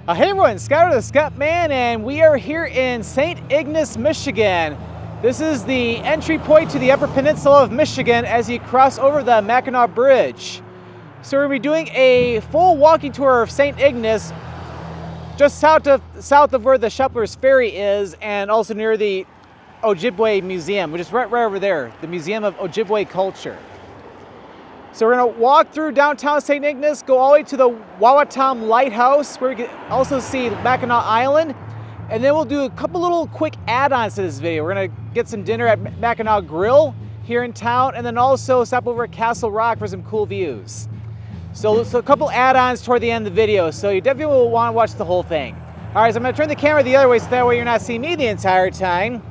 Hey everyone, Skyler the Scut Man, and we are here in St. Ignace, Michigan. This is the entry point to the Upper Peninsula of Michigan as you cross over the Mackinac Bridge. So we're going to be doing a full walking tour of St. Ignace, just south of where the Shepherd's Ferry is, and also near the Ojibwe Museum, which is right over there, the Museum of Ojibwe Culture. So we're going to walk through downtown St. Ignace, go all the way to the Wawatam Lighthouse, where we can also see Mackinac Island, and then we'll do a couple little quick add-ons to this video. We're going to get some dinner at Mackinac Grille here in town, and then also stop over at Castle Rock for some cool views. So a couple add-ons toward the end of the video, so you definitely will want to watch the whole thing. All right, so I'm going to turn the camera the other way so that way you're not seeing me the entire time.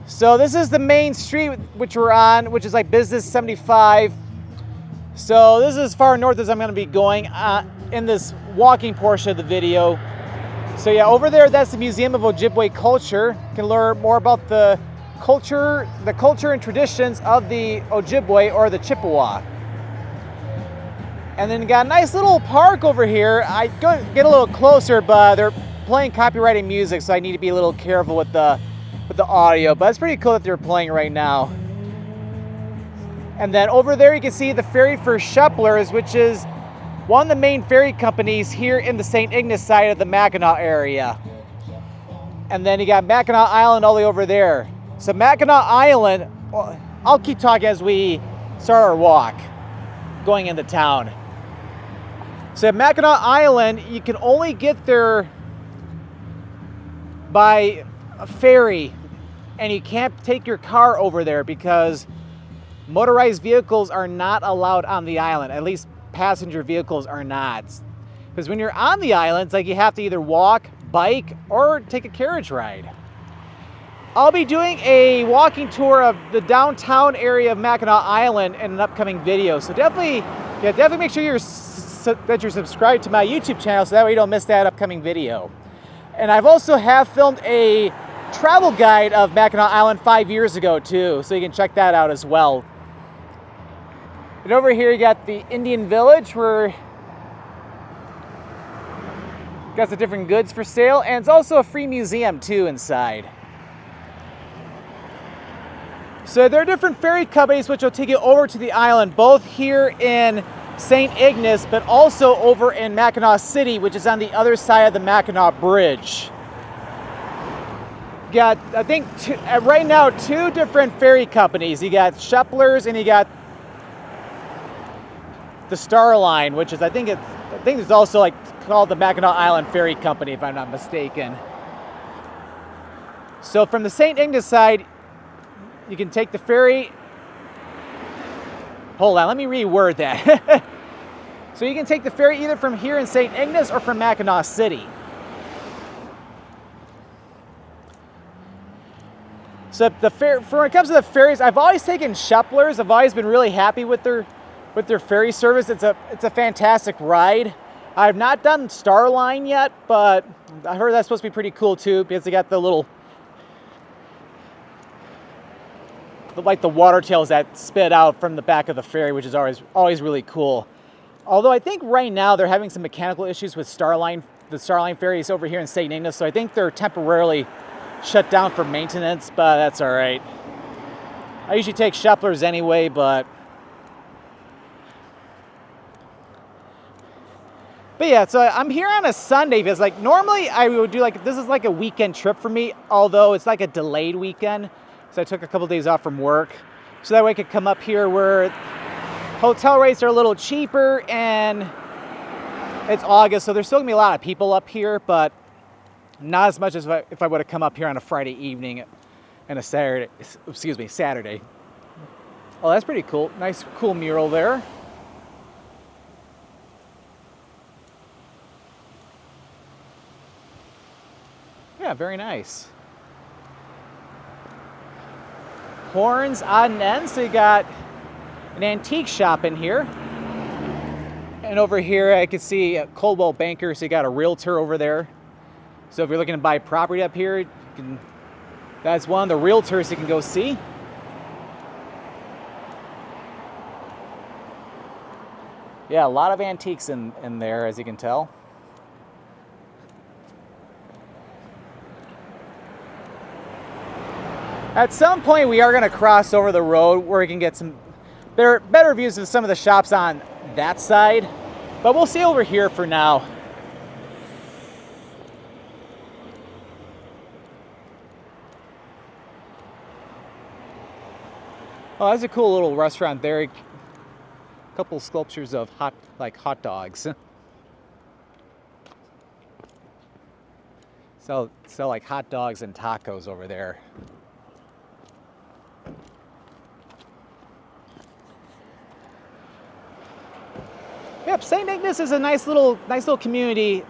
So this is the main street which we're on, which is like Business 75. So this is as far north as I'm going to be going in this walking portion of the video. So yeah, over there, that's the Museum of Ojibwe Culture. You can learn more about the culture and traditions of the Ojibwe or the Chippewa. And then you got a nice little park over here. I go get a little closer, but they're playing copyrighted music, so I need to be a little careful with the audio. But it's pretty cool that they're playing right now. And then over there you can see the ferry for Shepherd's, which is one of the main ferry companies here in the St. Ignace side of the Mackinac area. And then you got Mackinac Island all the way over there. So Mackinac Island, well, I'll keep talking as we start our walk going into town. So at Mackinac Island, you can only get there by a ferry, and you can't take your car over there because motorized vehicles are not allowed on the island. At least passenger vehicles are not. Because when you're on the island, it's like you have to either walk, bike, or take a carriage ride. I'll be doing a walking tour of the downtown area of Mackinac Island in an upcoming video. So definitely make sure that you're subscribed to my YouTube channel so that way you don't miss that upcoming video. And I've also filmed a travel guide of Mackinac Island 5 years ago too, so you can check that out as well. And over here you got the Indian Village, where got some different goods for sale, and it's also a free museum too inside. So there are different ferry companies which will take you over to the island, both here in St. Ignace, but also over in Mackinac City, which is on the other side of the Mackinac Bridge. You got, I think, right now, two different ferry companies. You got Shepherd's and you got the Star Line, which is, I think it's also like called the Mackinac Island Ferry Company, if I'm not mistaken. So from the St. Ignace side, you can take the ferry. Hold on, let me reword that. So you can take the ferry either from here in St. Ignace or from Mackinac City. So when it comes to the ferries, I've always taken Shepherd's. I've always been really happy with their ferry service. It's a fantastic ride. I've not done Star Line yet, but I heard that's supposed to be pretty cool too, because they got the water tails that spit out from the back of the ferry, which is always really cool. Although I think right now they're having some mechanical issues with the Star Line ferries over here in St. Ignace, so I think they're temporarily shut down for maintenance, but that's all right. I usually take Shepherd's anyway, but yeah, so I'm here on a Sunday because like normally I would do this is like a weekend trip for me, although it's like a delayed weekend. So I took a couple days off from work so that way I could come up here where hotel rates are a little cheaper, and it's August, so there's still gonna be a lot of people up here, but not as much as if I would have come up here on a Friday evening and a Saturday. Oh, that's pretty cool. Nice, cool mural there. Yeah, very nice. Horns, odd and ends. So you got an antique shop in here. And over here I can see Coldwell Banker, so you got a realtor over there. So if you're looking to buy property up here, that's one of the realtors you can go see. Yeah, a lot of antiques in there, as you can tell. At some point, we are going to cross over the road where we can get some better views of some of the shops on that side. But we'll see over here for now. Oh, that's a cool little restaurant there. A couple sculptures of hot dogs. Sell like hot dogs and tacos over there. Yep, St. Ignace is a nice little community,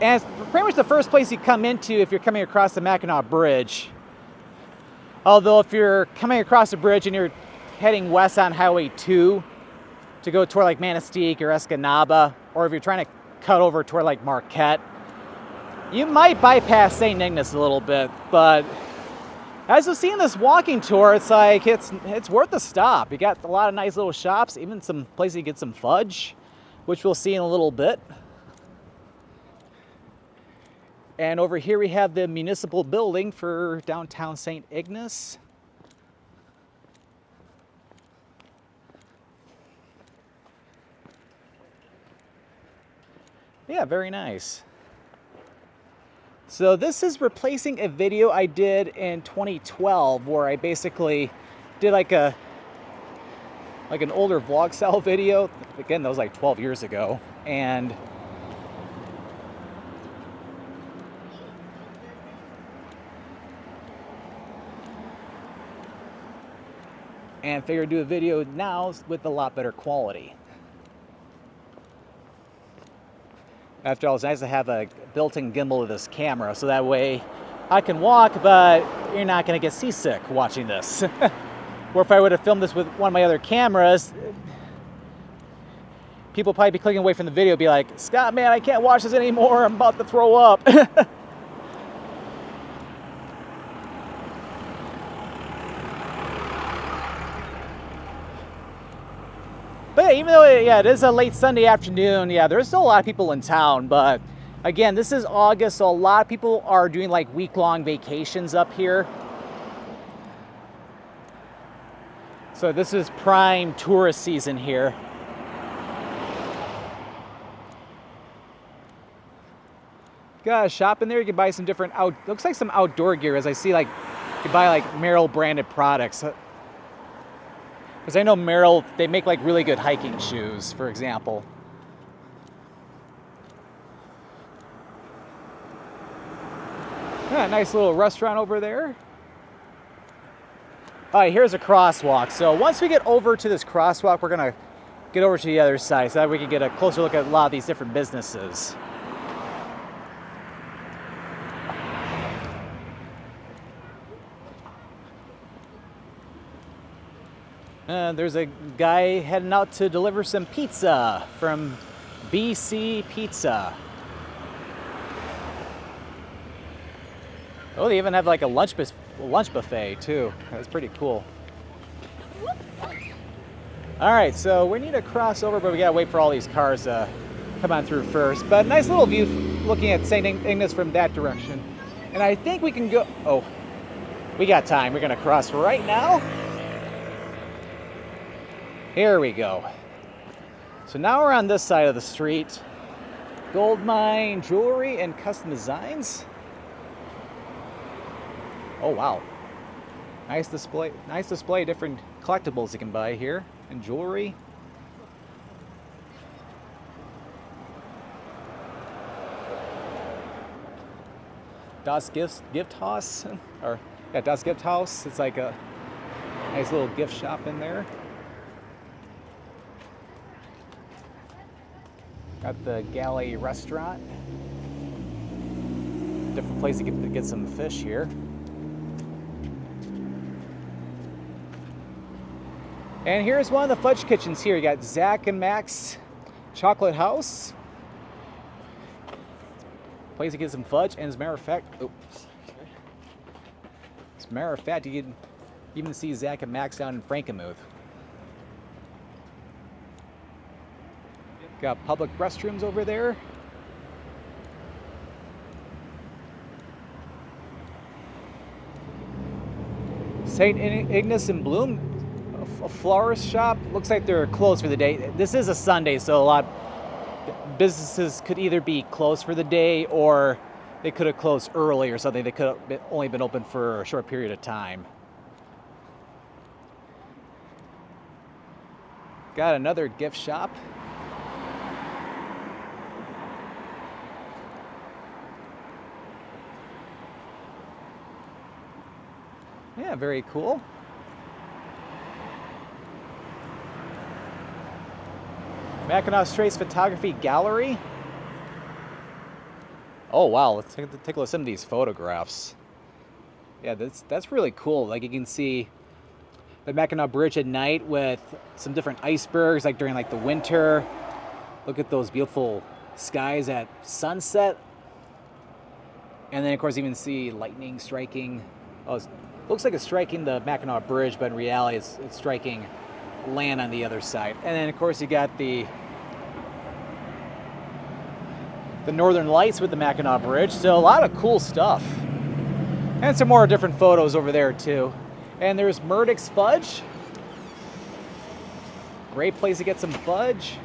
and it's pretty much the first place you come into if you're coming across the Mackinac Bridge. Although if you're coming across the bridge and you're heading west on Highway 2 to go toward like Manistique or Escanaba, or if you're trying to cut over toward like Marquette, you might bypass St. Ignace a little bit. But as you'll see in this walking tour, it's like it's worth a stop. You got a lot of nice little shops, even some places to get some fudge, which we'll see in a little bit. And over here we have the municipal building for downtown St. Ignace. Yeah, very nice. So this is replacing a video I did in 2012 where I basically did like an older vlog style video. Again, that was like 12 years ago. And figured to do a video now with a lot better quality. After all, it's nice to have a built-in gimbal to this camera, so that way I can walk, but you're not going to get seasick watching this. Or if I would have filmed this with one of my other cameras, people probably be clicking away from the video, be like, Scott, man, I can't watch this anymore, I'm about to throw up. But yeah, even though it is a late Sunday afternoon, yeah, there's still a lot of people in town. But again, this is August, so a lot of people are doing like week-long vacations up here. So this is prime tourist season here. Got a shop in there. You can buy some different looks like some outdoor gear, as I see like you can buy like Merrell branded products. Because I know Merrell, they make like really good hiking shoes, for example. Yeah, nice little restaurant over there. All right, here's a crosswalk. So once we get over to this crosswalk, we're gonna get over to the other side so that we can get a closer look at a lot of these different businesses. There's a guy heading out to deliver some pizza from BC Pizza. Oh, they even have like a lunch buffet too. That's pretty cool. All right, so we need to cross over, but we gotta wait for all these cars to come on through first. But nice little view looking at St. Ignace from that direction. And I think we can go, oh, we got time. We're gonna cross right now. Here we go. So now we're on this side of the street. Gold mine, jewelry, and custom designs. Oh wow. Nice display of different collectibles you can buy here, and jewelry. Das Gift Haus, or yeah, Das Gift Haus. It's like a nice little gift shop in there. Got the Galley restaurant. Different place to get some fish here. And here's one of the fudge kitchens here. You got Zach and Max Chocolate House. Place to get some fudge, and as a matter of fact, you can even see Zach and Max down in Frankenmuth. Got public restrooms over there. St. Ignace and Bloom, a florist shop. Looks like they're closed for the day. This is a Sunday, so a lot of businesses could either be closed for the day or they could have closed early or something. They could have only been open for a short period of time. Got another gift shop. Yeah, very cool. Mackinac Straits Photography Gallery. Oh wow, let's take a look at some of these photographs. Yeah, that's really cool. Like you can see the Mackinac Bridge at night with some different icebergs, like during like the winter. Look at those beautiful skies at sunset. And then of course you can see lightning striking. Oh, it looks like it's striking the Mackinac Bridge, but in reality it's striking land on the other side. And then of course you got the Northern Lights with the Mackinac Bridge. So a lot of cool stuff. And some more different photos over there too. And there's Murdoch's Fudge. Great place to get some fudge.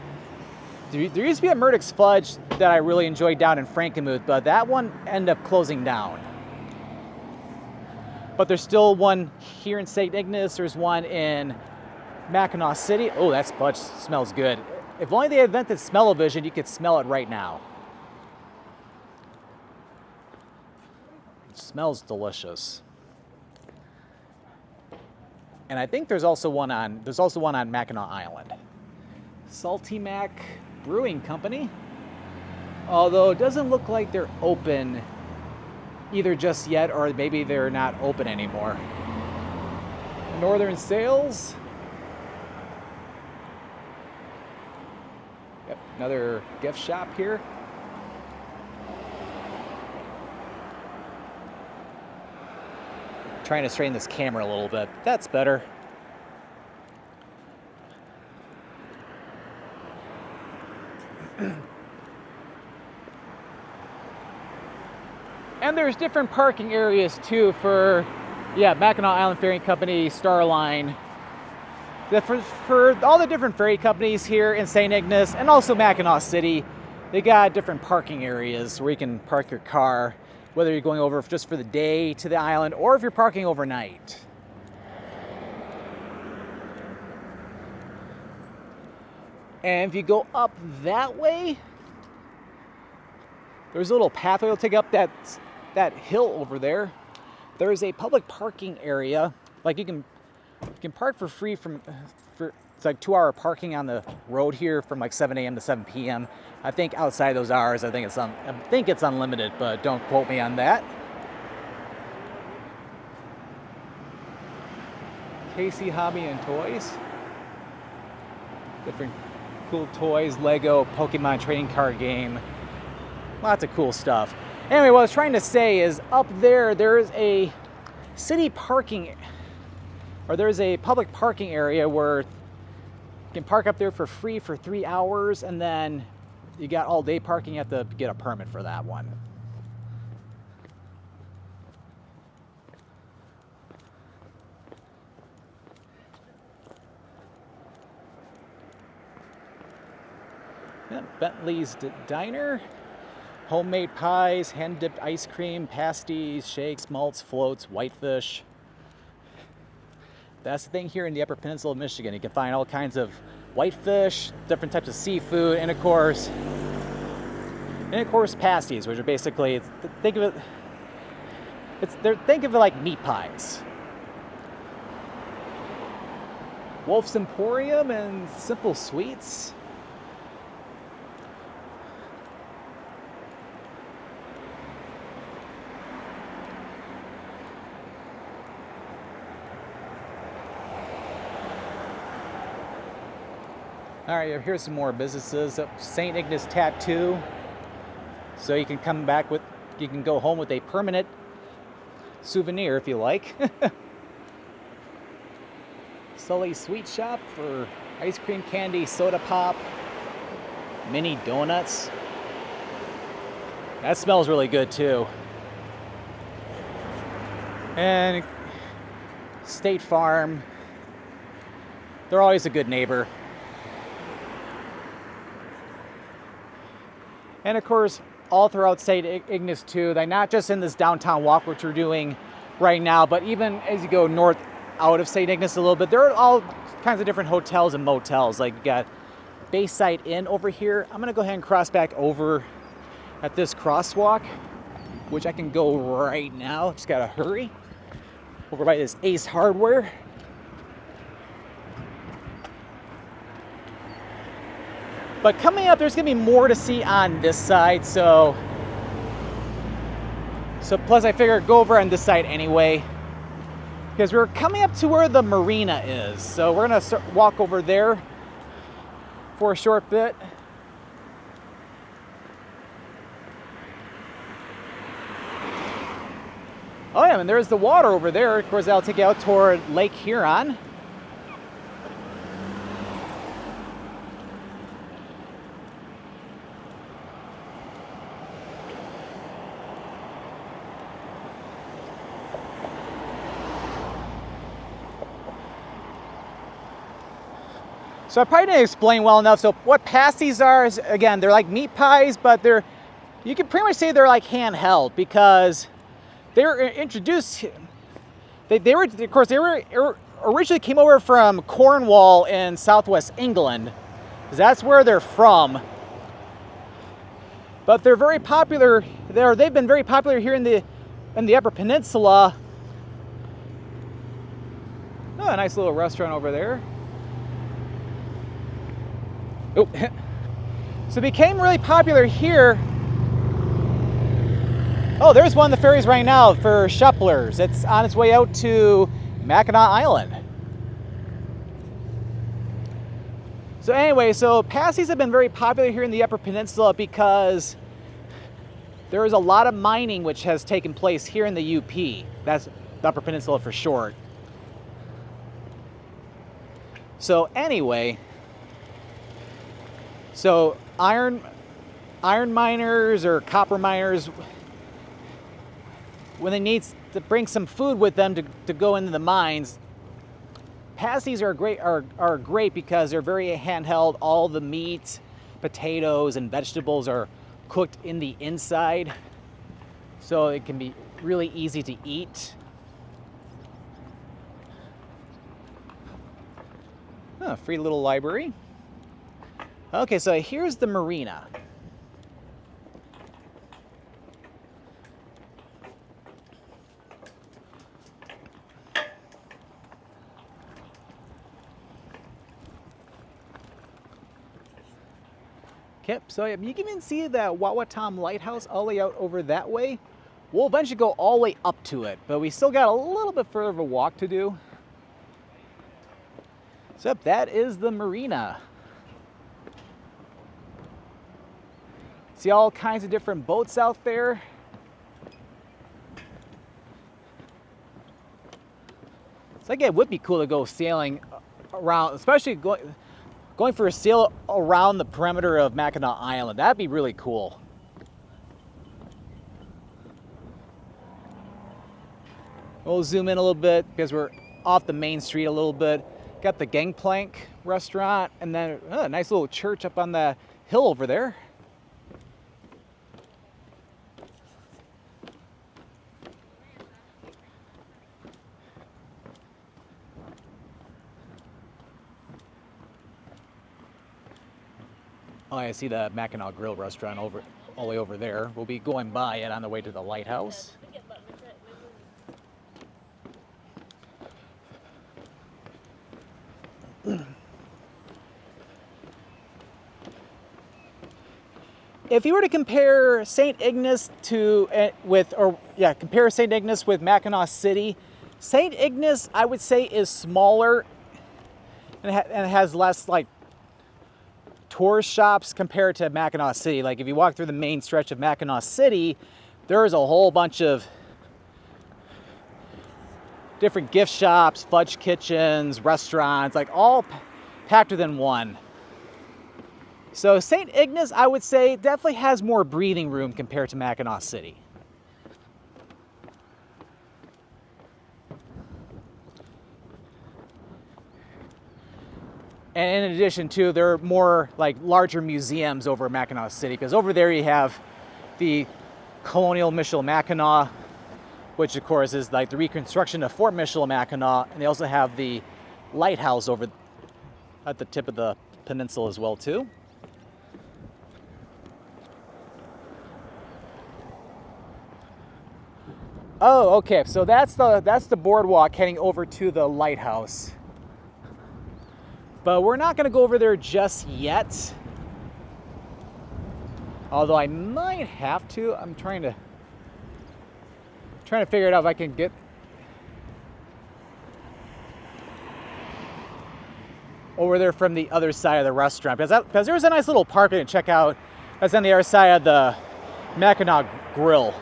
There used to be a Murdoch's Fudge that I really enjoyed down in Frankenmuth, but that one ended up closing down. But there's still one here in St. Ignace. There's one in Mackinac City. Oh, that fudge smells good. If only they invented smell-o-vision, you could smell it right now. It smells delicious. And I think there's also one on Mackinac Island. Salty Mac Brewing Company. Although it doesn't look like they're open either just yet, or maybe they're not open anymore. Northern Sales. Yep, another gift shop here. Trying to straighten this camera a little bit. That's better. And there's different parking areas too for, yeah, Mackinac Island Ferry Company, Starline. For all the different ferry companies here in St. Ignace and also Mackinac City, they got different parking areas where you can park your car, whether you're going over just for the day to the island or if you're parking overnight. And if you go up that way, there's a little pathway that'll take up that hill over there. There's a public parking area. Like you can park for free it's like 2-hour parking on the road here from like 7 a.m. to 7 p.m. I think outside those hours, I think it's unlimited, but don't quote me on that. Casey Hobby and Toys. Different cool toys, Lego, Pokemon trading card game. Lots of cool stuff. Anyway, what I was trying to say is up there is a city parking, or there's a public parking area where you can park up there for free for 3 hours, and then you got all day parking. You have to get a permit for that one. Yeah, Bentley's Diner. Homemade pies, hand-dipped ice cream, pasties, shakes, malts, floats, whitefish. That's the thing here in the Upper Peninsula of Michigan. You can find all kinds of whitefish, different types of seafood, and of course pasties, which are basically, think of it like meat pies. Wolf's Emporium and Simple Sweets. All right, here's some more businesses. St. Ignace Tattoo. So you can you can go home with a permanent souvenir if you like. Sully's Sweet Shop for ice cream, candy, soda pop, mini donuts. That smells really good too. And State Farm. They're always a good neighbor. And of course, all throughout St. Ignace too, they're not just in this downtown walk, which we're doing right now, but even as you go north out of St. Ignace a little bit, there are all kinds of different hotels and motels. Like you got Bayside Inn over here. I'm gonna go ahead and cross back over at this crosswalk, which I can go right now. Just gotta hurry. Over by this Ace Hardware. But coming up, there's gonna be more to see on this side, so plus I figured go over on this side anyway, because we're coming up to where the marina is. So we're gonna walk over there for a short bit. Oh yeah, and there's the water over there. Of course, that'll take you out toward Lake Huron. So I probably didn't explain well enough. So what pasties are is, again, they're like meat pies, but you can pretty much say they're like handheld, because they were introduced, they originally came over from Cornwall in southwest England, because that's where they're from. But they're very popular, they've been very popular here in the Upper Peninsula. Oh, a nice little restaurant over there. Oh. So it became really popular here. Oh, there's one of the ferries right now for Shuplers. It's on its way out to Mackinac Island. So anyway, so pasties have been very popular here in the Upper Peninsula because there is a lot of mining which has taken place here in the UP. That's the Upper Peninsula for short. So anyway, so iron miners or copper miners, when they need to bring some food with them to go into the mines, pasties are great because they're very handheld. All the meat, potatoes, and vegetables are cooked in the inside, so it can be really easy to eat. Oh, free little library. Okay, so here's the marina. Okay, so you can even see the Wawatam Lighthouse all the way out over that way. We'll eventually go all the way up to it, but we still got a little bit further of a walk to do. So that is the marina. See all kinds of different boats out there. So again, it would be cool to go sailing around, especially going for a sail around the perimeter of Mackinac Island. That'd be really cool. We'll zoom in a little bit because we're off the main street a little bit. Got the Gangplank restaurant, and then a nice little church up on the hill over there. Oh, I see the Mackinac Grille restaurant all the way over there. We'll be going by it on the way to the lighthouse. If you were to compare St. Ignace compare St. Ignace with Mackinac City, St. Ignace I would say is smaller and it has less like tourist shops compared to Mackinac City. Like if you walk through the main stretch of Mackinac City, there's a whole bunch of different gift shops, fudge kitchens, restaurants, like all packed within one. So St. Ignace, I would say, definitely has more breathing room compared to Mackinac City. And in addition to, there are more like larger museums over in Mackinac City, because over there you have the Colonial Michilimackinac, which of course is like the reconstruction of Fort Michilimackinac, and they also have the lighthouse over at the tip of the peninsula as well too. Oh, okay, so that's the boardwalk heading over to the lighthouse. But we're not gonna go over there just yet. Although I might have to. I'm trying to figure it out if I can get over there from the other side of the restaurant, because there was a nice little park to check out. That's on the other side of the Mackinac Grille.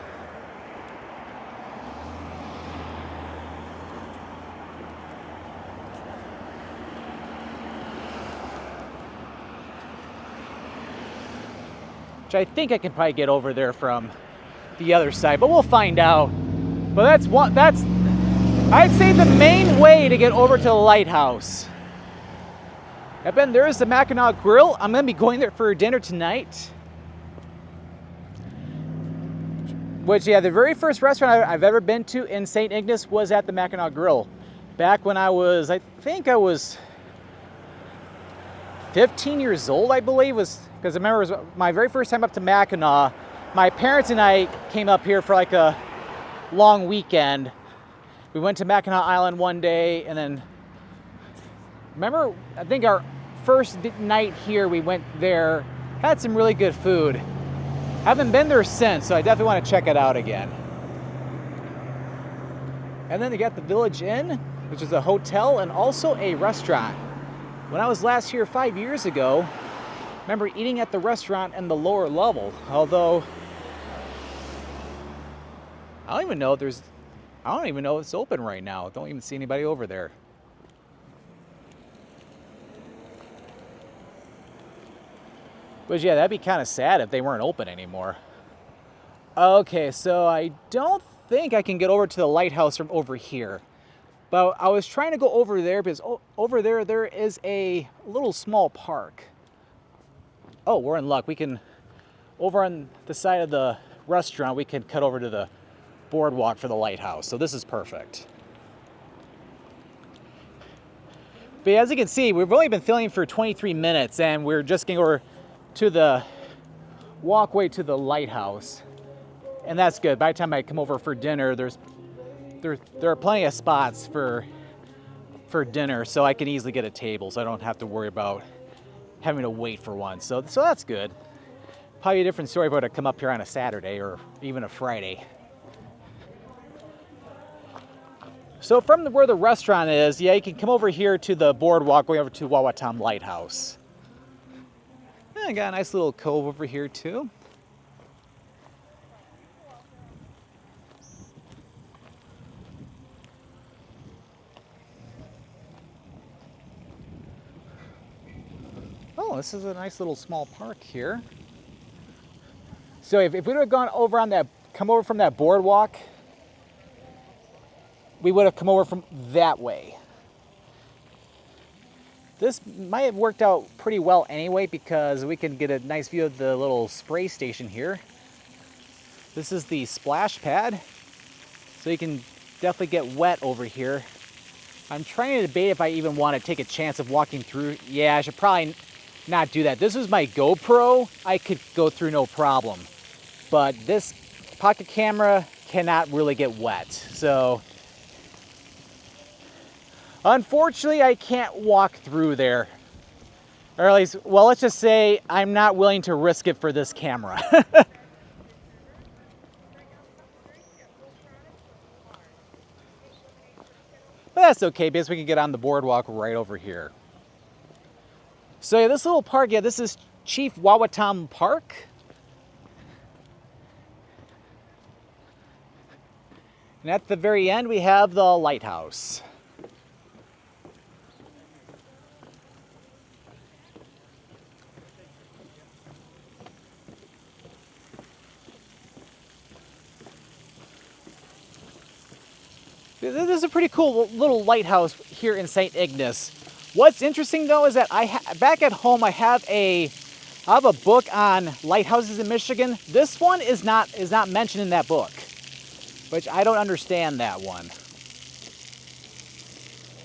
Which I think I can probably get over there from the other side, but we'll find out. But that's I'd say the main way to get over to the lighthouse. I've been there's the Mackinac Grille. I'm gonna be going there for dinner tonight. Which, yeah, the very first restaurant I've ever been to in St. Ignace was at the Mackinac Grille. Back when I think I was 15 years old, I believe, because I remember it was my very first time up to Mackinac. My parents and I came up here for like a long weekend. We went to Mackinac Island one day, and then remember, I think our first night here, we went there, had some really good food. Haven't been there since, so I definitely want to check it out again. And then they got the Village Inn, which is a hotel and also a restaurant. When I was last here 5 years ago, I remember eating at the restaurant in the lower level, although I don't even know if it's open right now. Don't even see anybody over there. But yeah, that'd be kind of sad if they weren't open anymore. Okay, so I don't think I can get over to the lighthouse from over here. But I was trying to go over there because over there is a little small park. Oh, we're in luck. We can, over on the side of the restaurant, we can cut over to the boardwalk for the lighthouse. So this is perfect. But as you can see, we've only been filming for 23 minutes and we're just getting over to the walkway to the lighthouse. And that's good. By the time I come over for dinner, there are plenty of spots for dinner, so I can easily get a table, so I don't have to worry about having to wait for one. So that's good. Probably a different story if I were to come up here on a Saturday or even a Friday. So from where the restaurant is, yeah, you can come over here to the boardwalk going over to Wawatam Lighthouse. And I got a nice little cove over here too. Oh, this is a nice little small park here. So if we would have gone over on that, come over from that boardwalk, we would have come over from that way. This might have worked out pretty well anyway because we can get a nice view of the little spray station here. This is the splash pad, so you can definitely get wet over here. I'm trying to debate if I even want to take a chance of walking through. Yeah, I should probably not do that. This is my GoPro. I could go through no problem. But this pocket camera cannot really get wet. So unfortunately, I can't walk through there. Or at least, well, let's just say I'm not willing to risk it for this camera. But that's okay because we can get on the boardwalk right over here. So yeah, this little park, yeah, this is Chief Wawatam Park. And at the very end, we have the lighthouse. This is a pretty cool little lighthouse here in St. Ignace. What's interesting though is that back at home I have a book on lighthouses in Michigan. This one is not mentioned in that book, which I don't understand that one.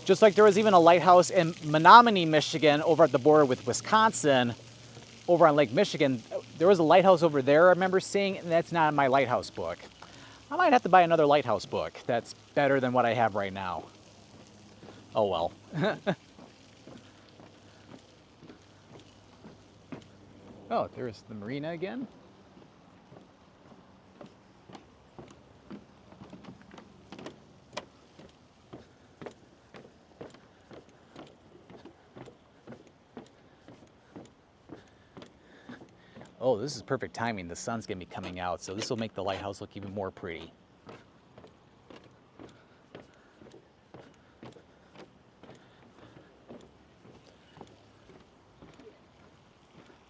Just like there was even a lighthouse in Menominee, Michigan, over at the border with Wisconsin, over on Lake Michigan. There was a lighthouse over there I remember seeing, and that's not in my lighthouse book. I might have to buy another lighthouse book that's better than what I have right now. Oh well. Oh, there's the marina again. Oh, this is perfect timing. The sun's gonna be coming out, so this will make the lighthouse look even more pretty.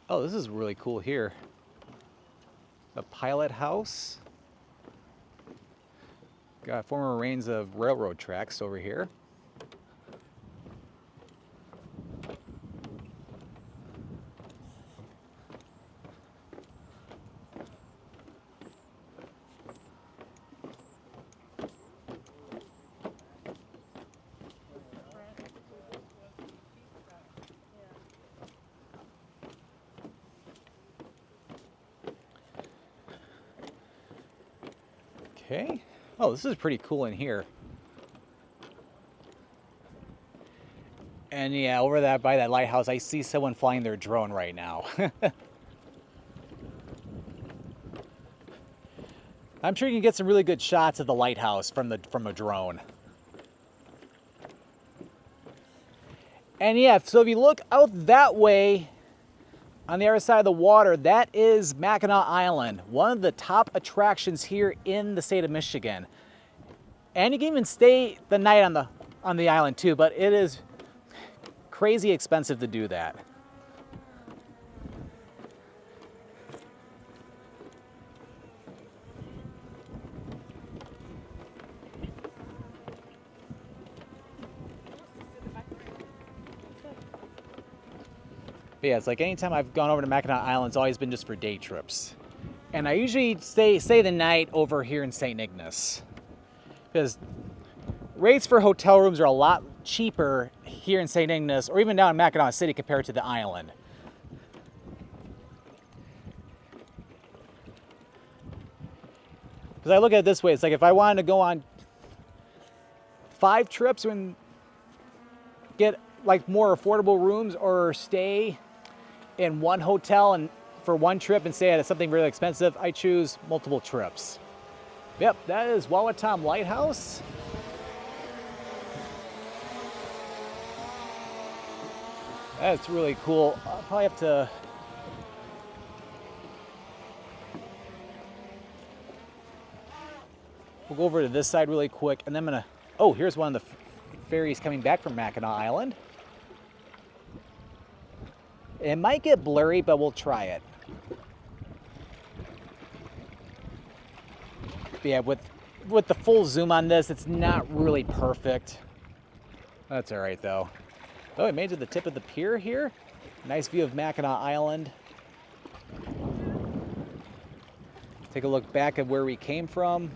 Oh, this is really cool here. The pilot house. Got former remains of railroad tracks over here. Okay. Oh, this is pretty cool in here. And yeah, over that by that lighthouse, I see someone flying their drone right now. I'm sure you can get some really good shots of the lighthouse from a drone. And yeah, so if you look out that way, on the other side of the water, that is Mackinac Island, one of the top attractions here in the state of Michigan. And you can even stay the night on the island too, but it is crazy expensive to do that. But yeah, it's like anytime I've gone over to Mackinac Island, it's always been just for day trips. And I usually stay the night over here in St. Ignace, because rates for hotel rooms are a lot cheaper here in St. Ignace, or even down in Mackinac City compared to the island. Because I look at it this way, it's like if I wanted to go on 5 trips and get like more affordable rooms, or stay in one hotel and for one trip and stay at something really expensive, I choose multiple trips. Yep, that is Wawatam Lighthouse. That's really cool. I'll probably have to we'll go over to this side really quick, and then I'm gonna, oh, here's one of the ferries coming back from Mackinac Island. It might get blurry, but we'll try it. But yeah, with the full zoom on this, it's not really perfect. That's all right though. Oh, we made it to the tip of the pier here. Nice view of Mackinac Island. Take a look back at where we came from.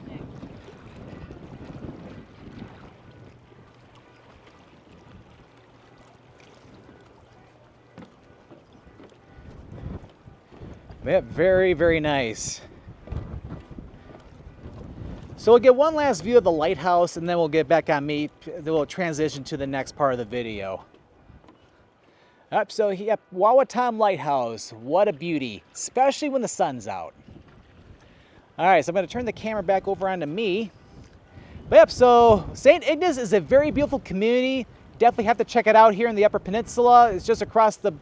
Yeah, very, very nice. So we'll get one last view of the lighthouse, and then we'll get back on me. Then we'll transition to the next part of the video. Yep, so yep, Wawatam Lighthouse. What a beauty, especially when the sun's out. All right, so I'm going to turn the camera back over onto me. But yep, so St. Ignace is a very beautiful community. Definitely have to check it out here in the Upper Peninsula. It's just across the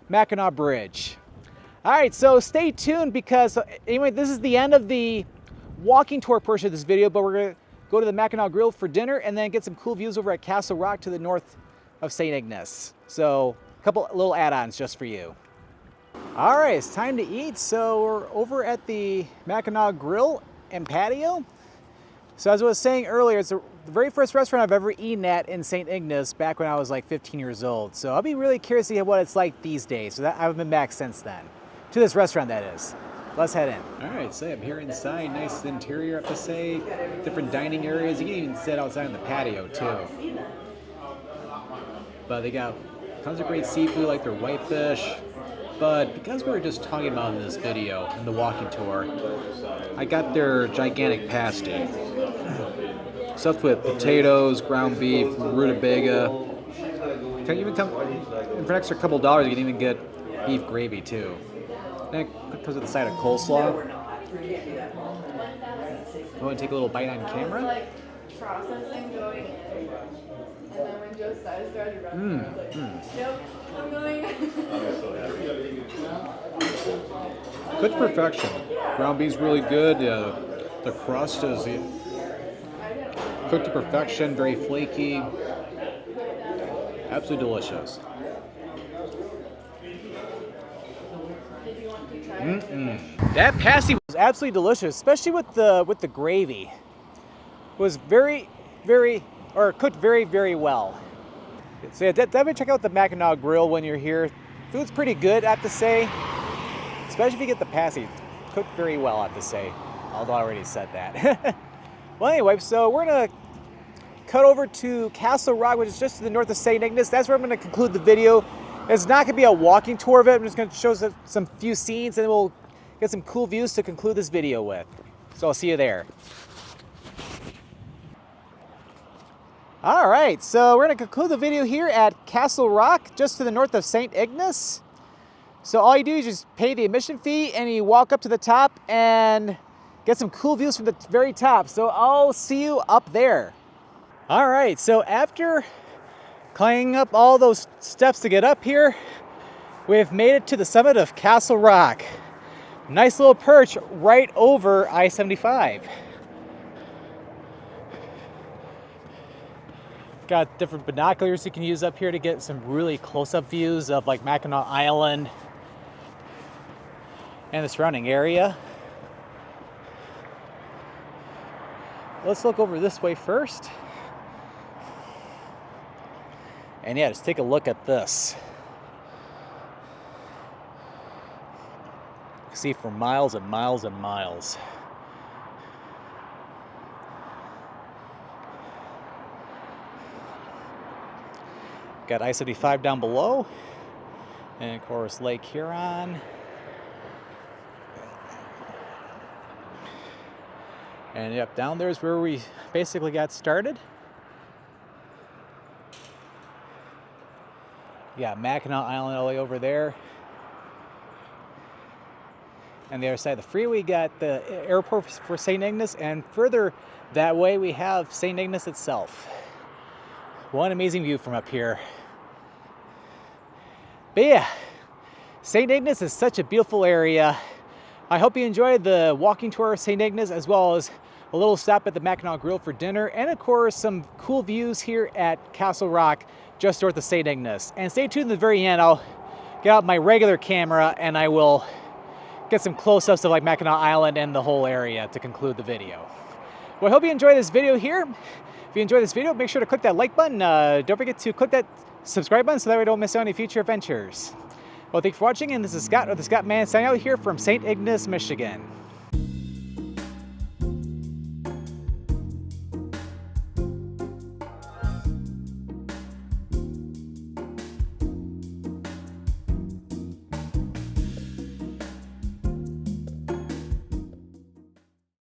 Mackinac Bridge. All right, so stay tuned, because anyway, this is the end of the walking tour portion of this video, but we're gonna go to the Mackinac Grille for dinner and then get some cool views over at Castle Rock to the north of St. Ignace. So a couple little add-ons just for you. All right, it's time to eat. So we're over at the Mackinac Grille and patio. So as I was saying earlier, it's the very first restaurant I've ever eaten at in St. Ignace back when I was like 15 years old. So I'll be really curious to see what it's like these days. So I haven't been back since then. To this restaurant, that is. Let's head in. All right, so I'm here inside. Nice interior, I have to say. Different dining areas. You can even sit outside on the patio too. But they got tons of great seafood like their whitefish. But because we were just talking about in this video, in the walking tour, I got their gigantic pasty. Stuffed with potatoes, ground beef, rutabaga. Can even come, and for an extra couple dollars, you can even get beef gravy too. And it comes with a side of coleslaw. You want to take a little bite on camera? Processing going in, and then when Josiah started running, I was like, nope, I'm going. Cooked to perfection. Ground beef's really good. The crust is cooked to perfection, very flaky. Absolutely delicious. That pasty was absolutely delicious, especially with the gravy. It was cooked very well. So yeah, definitely check out the Mackinac Grille when you're here. Food's pretty good, I have to say. Especially if you get the pasty. Cooked very well, I have to say. Although I already said that. Well, anyway, so we're gonna cut over to Castle Rock, which is just to the north of St. Ignace. That's where I'm gonna conclude the video. It's not gonna be a walking tour of it. I'm just gonna show some few scenes, and then we'll get some cool views to conclude this video with. So I'll see you there. All right, so we're gonna conclude the video here at Castle Rock, just to the north of St. Ignace. So all you do is just pay the admission fee and you walk up to the top and get some cool views from the very top. So I'll see you up there. All right, so after climbing up all those steps to get up here, we've made it to the summit of Castle Rock. Nice little perch right over I-75. Got different binoculars you can use up here to get some really close-up views of like Mackinac Island and the surrounding area. Let's look over this way first. And yeah, just take a look at this. See for miles and miles and miles. Got I-75 down below, and of course Lake Huron. And yep, down there is where we basically got started. Yeah, Mackinac Island all the way over there. And the other side of the freeway, we got the airport for St. Ignace, and further that way we have St. Ignace itself. One amazing view from up here. But yeah, St. Ignace is such a beautiful area. I hope you enjoyed the walking tour of St. Ignace, as well as a little stop at the Mackinac Grille for dinner, and of course some cool views here at Castle Rock, just north of St. Ignace. And stay tuned to the very end. I'll get out my regular camera and I will get some close-ups of like Mackinac Island and the whole area to conclude the video. Well, I hope you enjoyed this video here. If you enjoyed this video, make sure to click that like button. Don't forget to click that subscribe button so that way you don't miss out on any future adventures. Well, thanks for watching, and this is Scott, or the Scott Man, signing out here from St. Ignace, Michigan.